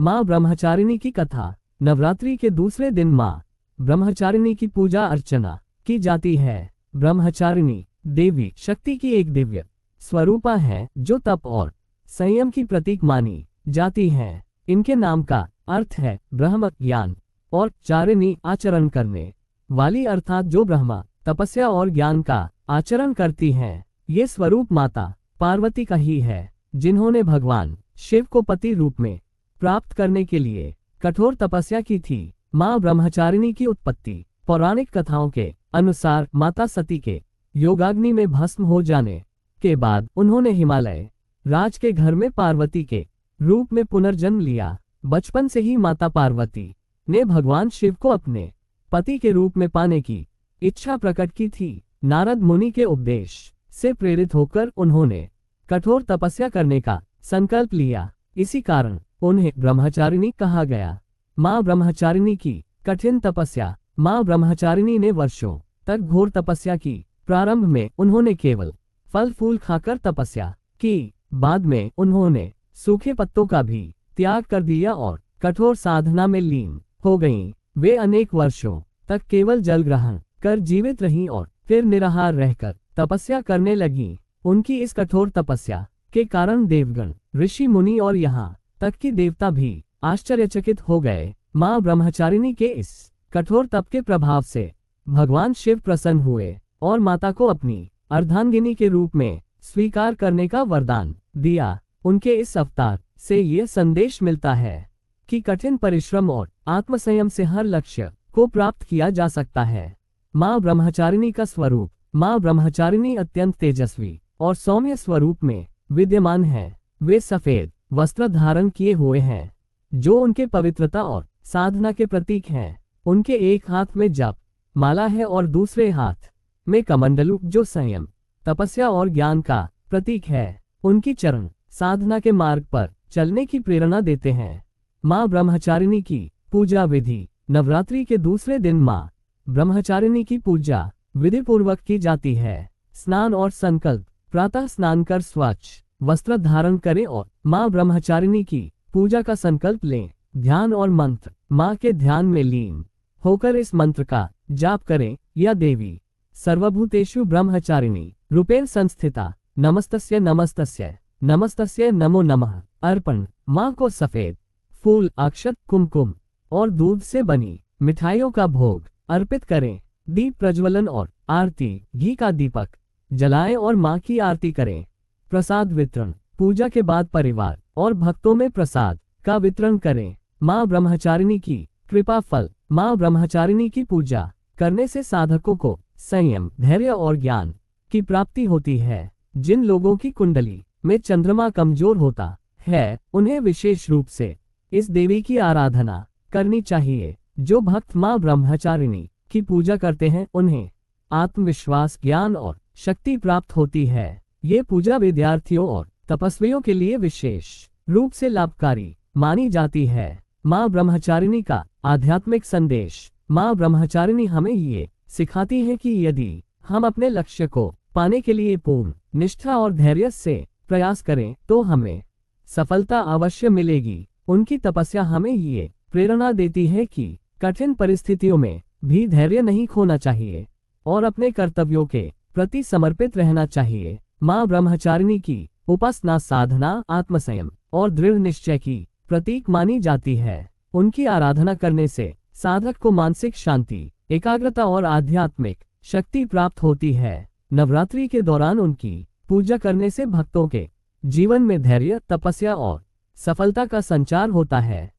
माँ ब्रह्मचारिणी की कथा। नवरात्रि के दूसरे दिन माँ ब्रह्मचारिणी की पूजा अर्चना की जाती है। ब्रह्मचारिणी देवी शक्ति की एक दिव्य स्वरूपा है जो तप और संयम की प्रतीक मानी जाती है। इनके नाम का अर्थ है ब्रह्म ज्ञान और चारिणी आचरण करने वाली, अर्थात जो ब्रह्मा तपस्या और ज्ञान का आचरण करती हैं। ये स्वरूप माता पार्वती का ही है, जिन्होंने भगवान शिव को पति रूप में प्राप्त करने के लिए कठोर तपस्या की थी। माँ ब्रह्मचारिणी की उत्पत्ति पौराणिक कथाओं के अनुसार माता सती के योगाग्नि में भस्म हो जाने के बाद उन्होंने हिमालय राज के घर में पार्वती के रूप में पुनर्जन्म लिया। बचपन से ही माता पार्वती ने भगवान शिव को अपने पति के रूप में पाने की इच्छा प्रकट की थी। नारद मुनि के उपदेश से प्रेरित होकर उन्होंने कठोर तपस्या करने का संकल्प लिया। इसी कारण उन्हें ब्रह्मचारिणी कहा गया। माँ ब्रह्मचारिणी की कठिन तपस्या। माँ ब्रह्मचारिणी ने वर्षों तक घोर तपस्या की। प्रारंभ में उन्होंने केवल फल फूल खाकर तपस्या की, बाद में उन्होंने सूखे पत्तों का भी त्याग कर दिया और कठोर साधना में लीन हो गईं। वे अनेक वर्षों तक केवल जल ग्रहण कर जीवित रहीं और फिर निराहार रहकर तपस्या करने लगीं। उनकी इस कठोर तपस्या के कारण देवगण, ऋषि मुनि और यहाँ तक कि देवता भी आश्चर्यचकित हो गए। माँ ब्रह्मचारिणी के इस कठोर तप के प्रभाव से भगवान शिव प्रसन्न हुए और माता को अपनी अर्धांगिनी के रूप में स्वीकार करने का वरदान दिया। उनके इस अवतार से यह संदेश मिलता है कि कठिन परिश्रम और आत्मसंयम से हर लक्ष्य को प्राप्त किया जा सकता है। माँ ब्रह्मचारिणी का स्वरूप। माँ ब्रह्मचारिणी अत्यंत तेजस्वी और सौम्य स्वरूप में विद्यमान है। वे सफेद वस्त्र धारण किए हुए हैं, जो उनके पवित्रता और साधना के प्रतीक हैं। उनके एक हाथ में जप माला है और दूसरे हाथ में कमंडलू, जो संयम, तपस्या और ज्ञान का प्रतीक है। उनकी चरण साधना के मार्ग पर चलने की प्रेरणा देते हैं। माँ ब्रह्मचारिणी की पूजा विधि। नवरात्रि के दूसरे दिन माँ ब्रह्मचारिणी की पूजा विधि पूर्वक की जाती है। स्नान और संकल्प। प्रातः स्नान कर स्वच्छ वस्त्र धारण करें और माँ ब्रह्मचारिणी की पूजा का संकल्प लें। ध्यान और मंत्र। माँ के ध्यान में लीन होकर इस मंत्र का जाप करें। या देवी सर्वभूतेषु ब्रह्मचारिणी रूपेण संस्थिता नमस्तस्य नमस्तस्य नमस्तस्य नमो नमः अर्पण। माँ को सफेद फूल, अक्षत, कुमकुम और दूध से बनी मिठाइयों का भोग अर्पित करें। दीप प्रज्वलन और आरती। घी का दीपक जलाएं और माँ की आरती करें। प्रसाद वितरण। पूजा के बाद परिवार और भक्तों में प्रसाद का वितरण करें। माँ ब्रह्मचारिणी की कृपा फल। माँ ब्रह्मचारिणी की पूजा करने से साधकों को संयम, धैर्य और ज्ञान की प्राप्ति होती है। जिन लोगों की कुंडली में चंद्रमा कमजोर होता है, उन्हें विशेष रूप से इस देवी की आराधना करनी चाहिए। जो भक्त माँ ब्रह्मचारिणी की पूजा करते हैं, उन्हें आत्मविश्वास, ज्ञान और शक्ति प्राप्त होती है। ये पूजा विद्यार्थियों और तपस्वियों के लिए विशेष रूप से लाभकारी मानी जाती है। माँ ब्रह्मचारिणी का आध्यात्मिक संदेश। माँ ब्रह्मचारिणी हमें ये सिखाती है कि यदि हम अपने लक्ष्य को पाने के लिए पूर्ण निष्ठा और धैर्य से प्रयास करें, तो हमें सफलता अवश्य मिलेगी। उनकी तपस्या हमें ये प्रेरणा देती है कि कठिन परिस्थितियों में भी धैर्य नहीं खोना चाहिए और अपने कर्तव्यों के प्रति समर्पित रहना चाहिए। माँ ब्रह्मचारिणी की उपासना साधना, आत्मसंयम और दृढ़ निश्चय की प्रतीक मानी जाती है। उनकी आराधना करने से साधक को मानसिक शांति, एकाग्रता और आध्यात्मिक शक्ति प्राप्त होती है। नवरात्रि के दौरान उनकी पूजा करने से भक्तों के जीवन में धैर्य, तपस्या और सफलता का संचार होता है।